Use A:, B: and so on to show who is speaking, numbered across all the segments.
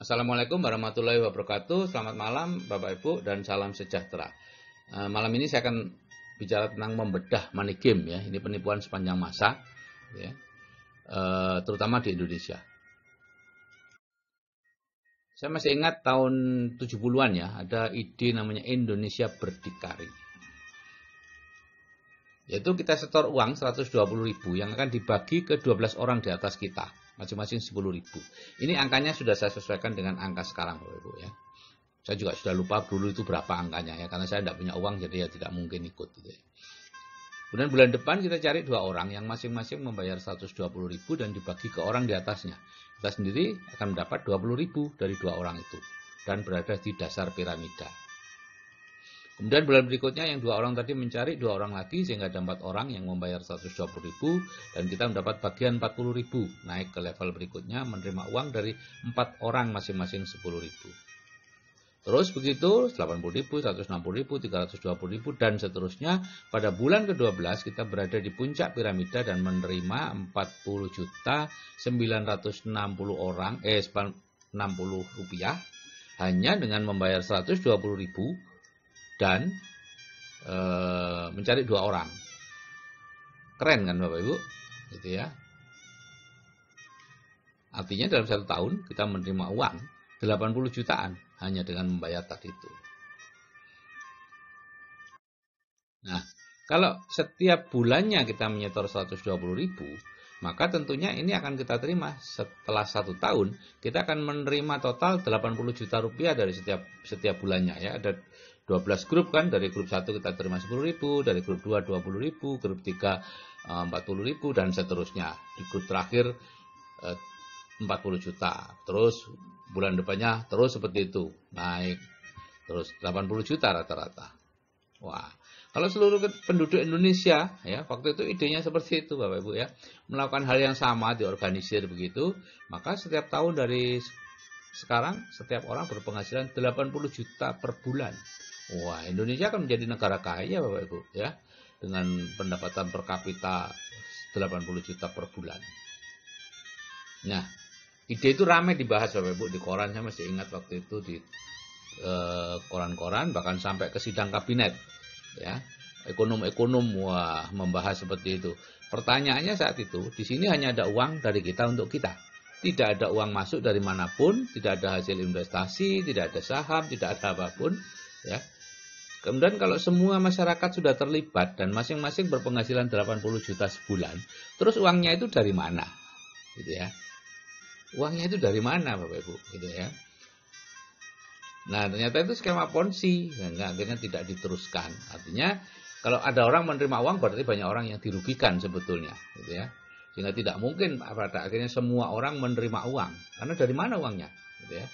A: Assalamualaikum warahmatullahi wabarakatuh. Selamat malam Bapak Ibu dan salam sejahtera. Malam ini saya akan bicara tentang membedah money game ya. Ini penipuan sepanjang masa ya. Terutama di Indonesia. Saya masih ingat tahun 70-an ya, ada ide namanya Indonesia Berdikari. Yaitu kita setor uang 120.000 yang akan dibagi ke 12 orang di atas kita. Masing-masing 10.000. Ini angkanya sudah saya sesuaikan dengan angka sekarang Bapak Ibu ya. Saya juga sudah lupa dulu itu berapa angkanya ya, karena saya tidak punya uang jadi ya tidak mungkin ikut gitu ya. Kemudian bulan depan kita cari 2 orang yang masing-masing membayar 120.000 dan dibagi ke orang di atasnya. Kita sendiri akan mendapat 20.000 dari 2 orang itu dan berada di dasar piramida. Kemudian bulan berikutnya yang 2 orang tadi mencari 2 orang lagi sehingga ada 4 orang yang membayar 120.000 dan kita mendapat bagian 40.000. Naik ke level berikutnya menerima uang dari 4 orang masing-masing 10.000. Terus begitu 80.000, 160.000, 320.000 dan seterusnya. Pada bulan ke-12 kita berada di puncak piramida dan menerima 40.960 orang 60 rupiah hanya dengan membayar 120.000 dan mencari 2 orang. Keren kan Bapak Ibu? Gitu ya. Artinya dalam 1 tahun kita menerima uang 80 jutaan hanya dengan membayar tadi itu. Nah, kalau setiap bulannya kita menyetor 120.000, maka tentunya ini akan kita terima setelah 1 tahun, kita akan menerima total 80 juta rupiah dari setiap bulannya ya. Ada 12 grup kan, dari grup 1 kita terima 10.000, dari grup 2 20.000, grup 3 40.000 dan seterusnya. Di grup terakhir 40 juta. Terus bulan depannya terus seperti itu, naik terus 80 juta rata-rata. Wah, kalau seluruh penduduk Indonesia ya, waktu itu idenya seperti itu Bapak Ibu ya, melakukan hal yang sama, diorganisir begitu, maka setiap tahun dari sekarang setiap orang berpenghasilan 80 juta per bulan. Wah, Indonesia akan menjadi negara kaya Bapak Ibu ya, dengan pendapatan per kapita 80 juta per bulan. Nah, ide itu ramai dibahas Bapak Ibu di koran. Saya masih ingat waktu itu di koran-koran, bahkan sampai ke sidang kabinet ya. Ekonom-ekonom wah membahas seperti itu. Pertanyaannya saat itu, di sini hanya ada uang dari kita untuk kita. Tidak ada uang masuk dari manapun, tidak ada hasil investasi, tidak ada saham, tidak ada apapun ya. Kemudian kalau semua masyarakat sudah terlibat dan masing-masing berpenghasilan 80 juta sebulan, terus uangnya itu dari mana? Gitu ya. Uangnya itu dari mana Bapak Ibu? Gitu ya. Nah, ternyata itu skema ponzi, sehingga akhirnya tidak diteruskan. Artinya kalau ada orang menerima uang berarti banyak orang yang dirugikan sebetulnya, gitu ya. Sehingga tidak mungkin pada akhirnya semua orang menerima uang. Karena dari mana uangnya? Gitu ya.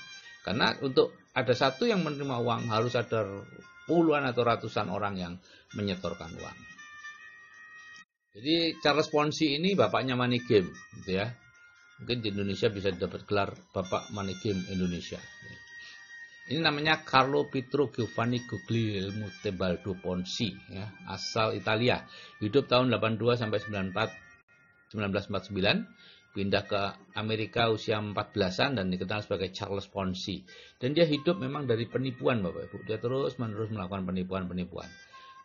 A: Karena untuk ada satu yang menerima uang harus ada puluhan atau ratusan orang yang menyetorkan uang. Jadi Charles Ponzi ini bapaknya money game, gitu ya. Mungkin di Indonesia bisa dapat gelar Bapak Money Game Indonesia. Ini namanya Carlo Pietro Giovanni Guglielmo Tebaldo Ponzi ya, asal Italia. Hidup tahun 82 sampai 1949, pindah ke Amerika usia 14-an dan dikenal sebagai Charles Ponzi. Dan dia hidup memang dari penipuan Bapak Ibu. Dia terus-menerus melakukan penipuan-penipuan.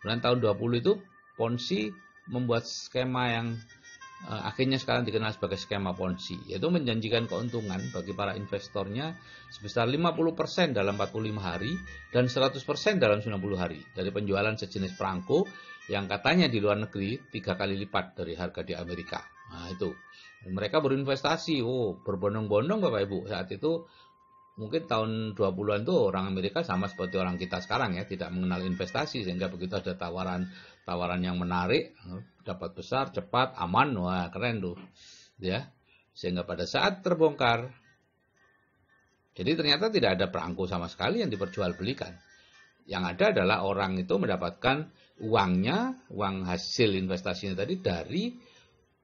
A: Kemudian tahun 20 itu Ponzi membuat skema yang akhirnya sekarang dikenal sebagai skema Ponzi, yaitu menjanjikan keuntungan bagi para investornya sebesar 50% dalam 45 hari dan 100% dalam 90 hari dari penjualan sejenis perangko yang katanya di luar negeri 3 kali lipat dari harga di Amerika. Nah itu, mereka berinvestasi, berbondong-bondong Bapak Ibu. Saat itu mungkin tahun 20-an tuh orang Amerika sama seperti orang kita sekarang ya, tidak mengenal investasi, sehingga begitu ada tawaran yang menarik, dapat besar, cepat, aman, wah keren tuh ya. Sehingga pada saat terbongkar, jadi ternyata tidak ada perangko sama sekali yang diperjualbelikan. Yang ada adalah orang itu mendapatkan uangnya, uang hasil investasinya tadi dari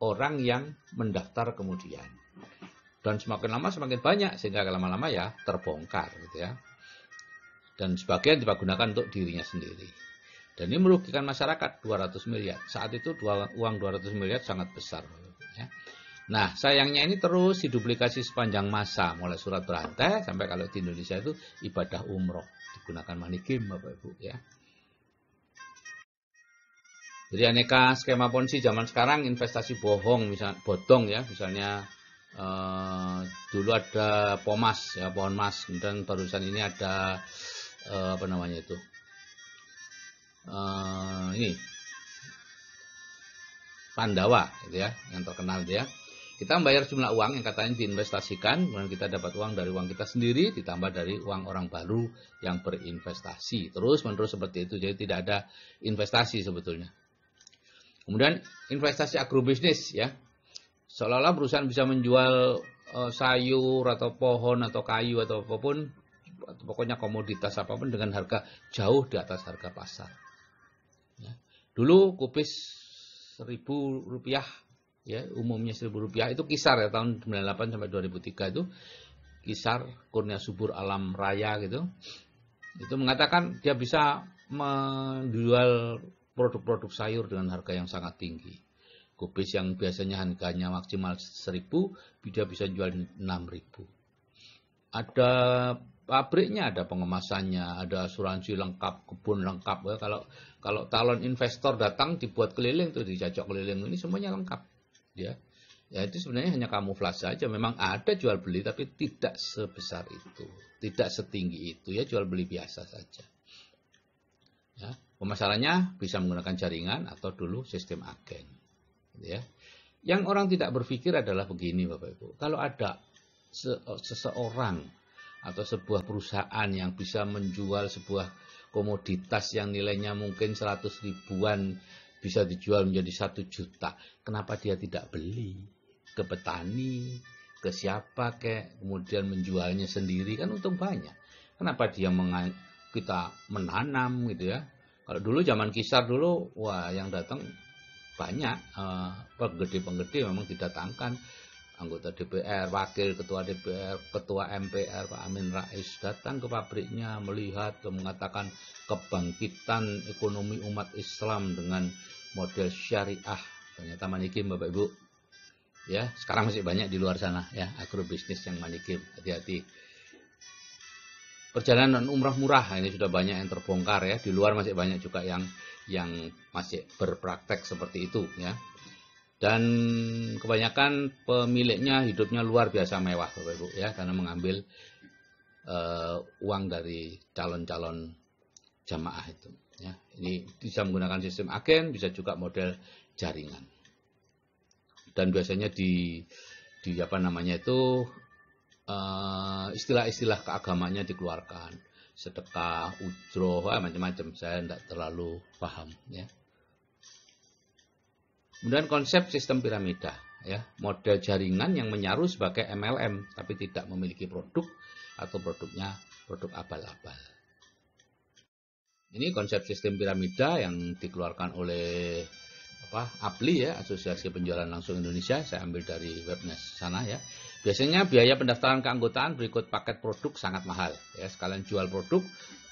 A: orang yang mendaftar kemudian. Dan semakin lama semakin banyak, sehingga lama-lama ya terbongkar gitu ya. Dan sebagian dipergunakan untuk dirinya sendiri. Dan ini merugikan masyarakat 200 miliar. Saat itu uang 200 miliar sangat besar ya. Nah, sayangnya ini terus diduplikasi sepanjang masa, mulai surat berantai sampai kalau di Indonesia itu ibadah umroh, digunakan money game Bapak Ibu ya. Jadi aneka skema ponzi zaman sekarang, investasi bohong, misalnya bodong ya, misalnya dulu ada Pomas ya, pohon mas, kemudian barusan ini ada apa namanya itu, ini Pandawa gitu ya, yang terkenal dia. Kita membayar jumlah uang yang katanya diinvestasikan, kemudian kita dapat uang dari uang kita sendiri, ditambah dari uang orang baru yang berinvestasi. Terus menerus seperti itu, jadi tidak ada investasi sebetulnya. Kemudian investasi agrobisnis ya, seolah-olah perusahaan bisa menjual sayur atau pohon atau kayu atau apapun, pokoknya komoditas apapun dengan harga jauh di atas harga pasar. Ya. Dulu kubis Rp1.000 ya, umumnya Rp1.000 itu kisar ya, tahun 98 sampai 2003 itu kisar. Kurnia Subur Alam Raya gitu, itu mengatakan dia bisa menjual produk-produk sayur dengan harga yang sangat tinggi. Kubis yang biasanya harganya maksimal 1.000, dia bisa jual 6.000. Ada pabriknya, ada pengemasannya, ada asuransi lengkap, kebun lengkap ya. Kalau calon investor datang dibuat keliling tuh, dijajak keliling, ini semuanya lengkap ya. Ya itu sebenarnya hanya kamuflase saja. Memang ada jual beli tapi tidak sebesar itu, tidak setinggi itu ya, jual beli biasa saja. Ya, pemasarannya bisa menggunakan jaringan atau dulu sistem agen. Ya. Yang orang tidak berpikir adalah begini Bapak Ibu. Kalau ada seseorang atau sebuah perusahaan yang bisa menjual sebuah komoditas yang nilainya mungkin 100 ribuan bisa dijual menjadi 1 juta, kenapa dia tidak beli ke petani, ke siapa kek, kemudian menjualnya sendiri, kan untung banyak. Kenapa dia kita menanam gitu ya. Kalau dulu zaman Kisar dulu, wah yang datang banyak, penggede-penggede memang didatangkan, anggota DPR, wakil ketua DPR, ketua MPR, Pak Amin Rais datang ke pabriknya melihat, mengatakan kebangkitan ekonomi umat Islam dengan model syariah. Ternyata money game Bapak Ibu. Ya, sekarang masih banyak di luar sana ya, agrobisnis yang money game. Hati-hati. Perjalanan umrah murah ini sudah banyak yang terbongkar ya. Di luar masih banyak juga yang masih berpraktek seperti itu ya. Dan kebanyakan pemiliknya hidupnya luar biasa mewah Bapak Ibu ya, karena mengambil uang dari calon-calon jamaah itu ya. Ini bisa menggunakan sistem agen, bisa juga model jaringan. Dan biasanya di apa namanya itu, istilah-istilah keagamannya dikeluarkan, sedekah, ujroh, macam-macam. Saya tidak terlalu paham ya. Kemudian konsep sistem piramida ya, model jaringan yang menyaru sebagai MLM tapi tidak memiliki produk atau produknya produk abal-abal. Ini konsep sistem piramida yang dikeluarkan oleh APLI ya, Asosiasi Penjualan Langsung Indonesia. Saya ambil dari webnya sana ya. Biasanya biaya pendaftaran keanggotaan berikut paket produk sangat mahal ya, sekalian jual produk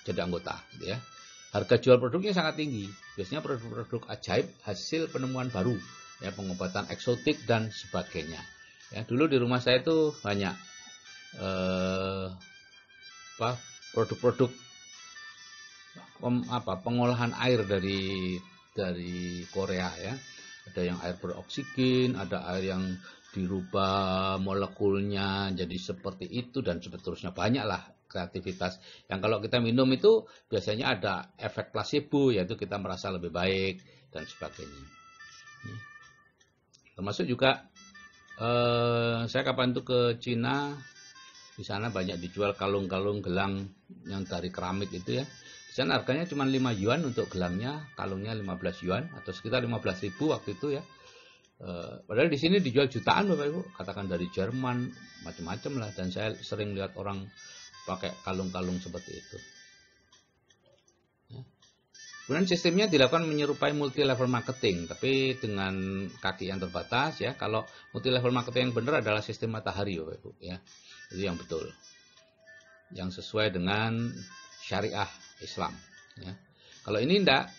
A: jadi anggota gitu ya. Harga jual produknya sangat tinggi. Biasanya produk-produk ajaib, hasil penemuan baru ya, pengobatan eksotik dan sebagainya. Ya, dulu di rumah saya itu banyak produk-produk pengolahan air dari Korea ya. Ada yang air beroksigen, ada air yang dirubah molekulnya jadi seperti itu dan seterusnya. Banyaklah kreativitas yang kalau kita minum itu biasanya ada efek placebo, yaitu kita merasa lebih baik dan sebagainya. Termasuk juga saya kapan itu ke Cina, di sana banyak dijual kalung-kalung gelang yang dari keramik itu ya. Di sana harganya cuma 5 yuan untuk gelangnya, kalungnya 15 yuan atau sekitar 15.000 waktu itu ya. Padahal di sini dijual jutaan Bapak Ibu, katakan dari Jerman, macam-macam lah. Dan saya sering lihat orang pakai kalung-kalung seperti itu. Kemudian sistemnya dilakukan menyerupai multi level marketing, tapi dengan kaki yang terbatas ya. Kalau multi level marketing yang benar adalah sistem matahari Bapak Ibu ya. Itu yang betul, yang sesuai dengan syariah Islam ya. Kalau ini enggak,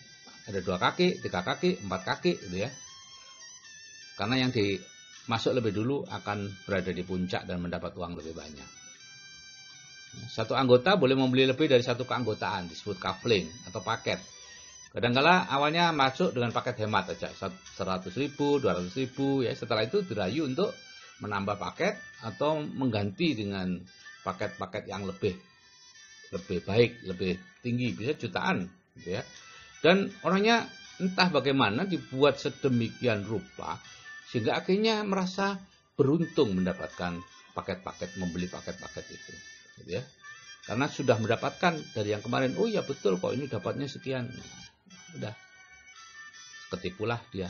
A: ada 2 kaki, 3 kaki, 4 kaki gitu ya. Karena yang masuk lebih dulu akan berada di puncak dan mendapat uang lebih banyak. Satu anggota boleh membeli lebih dari satu keanggotaan, disebut coupling atau paket. Kadang-kala awalnya masuk dengan paket hemat aja, 100.000, 200.000, ya. Setelah itu dirayu untuk menambah paket atau mengganti dengan paket-paket yang lebih baik, lebih tinggi, bisa jutaan, gitu ya. Dan orangnya entah bagaimana dibuat sedemikian rupa sehingga akhirnya merasa beruntung mendapatkan paket-paket, membeli paket-paket itu, gitu ya. Karena sudah mendapatkan dari yang kemarin, oh ya betul kok ini dapatnya sekian. Udah ketipulah dia.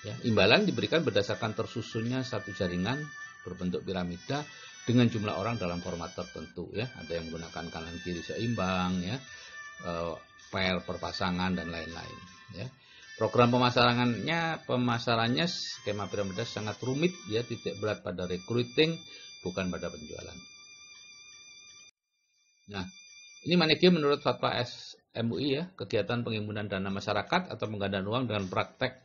A: Ya, imbalan diberikan berdasarkan tersusunnya satu jaringan berbentuk piramida dengan jumlah orang dalam format tertentu, ya. Ada yang menggunakan kanan kiri seimbang, ya, pair perpasangan dan lain-lain, ya. Program pemasarannya skema piramida sangat rumit, ya, titik berat pada recruiting bukan pada penjualan. Nah, ini Money Game menurut fatwa MUI, ya, kegiatan penghimpunan dana masyarakat atau penggandaan uang dengan praktek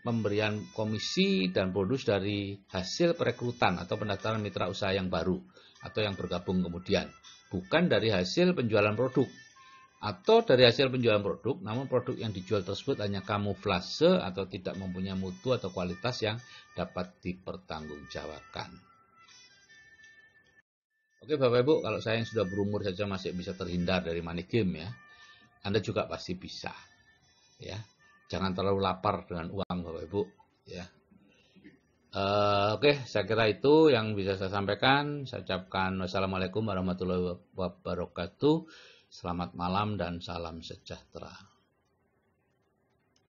A: pemberian komisi dan bonus dari hasil perekrutan atau pendaftaran mitra usaha yang baru atau yang bergabung kemudian, bukan dari hasil penjualan produk. Atau dari hasil penjualan produk, namun produk yang dijual tersebut hanya kamuflase atau tidak mempunyai mutu atau kualitas yang dapat dipertanggungjawabkan. Oke Bapak Ibu, kalau saya yang sudah berumur saja masih bisa terhindar dari money game, ya, Anda juga pasti bisa, ya. Jangan terlalu lapar dengan uang Bapak Ibu, ya. Oke, saya kira itu yang bisa saya sampaikan. Saya ucapkan wassalamualaikum warahmatullahi wabarakatuh. Selamat malam dan salam sejahtera.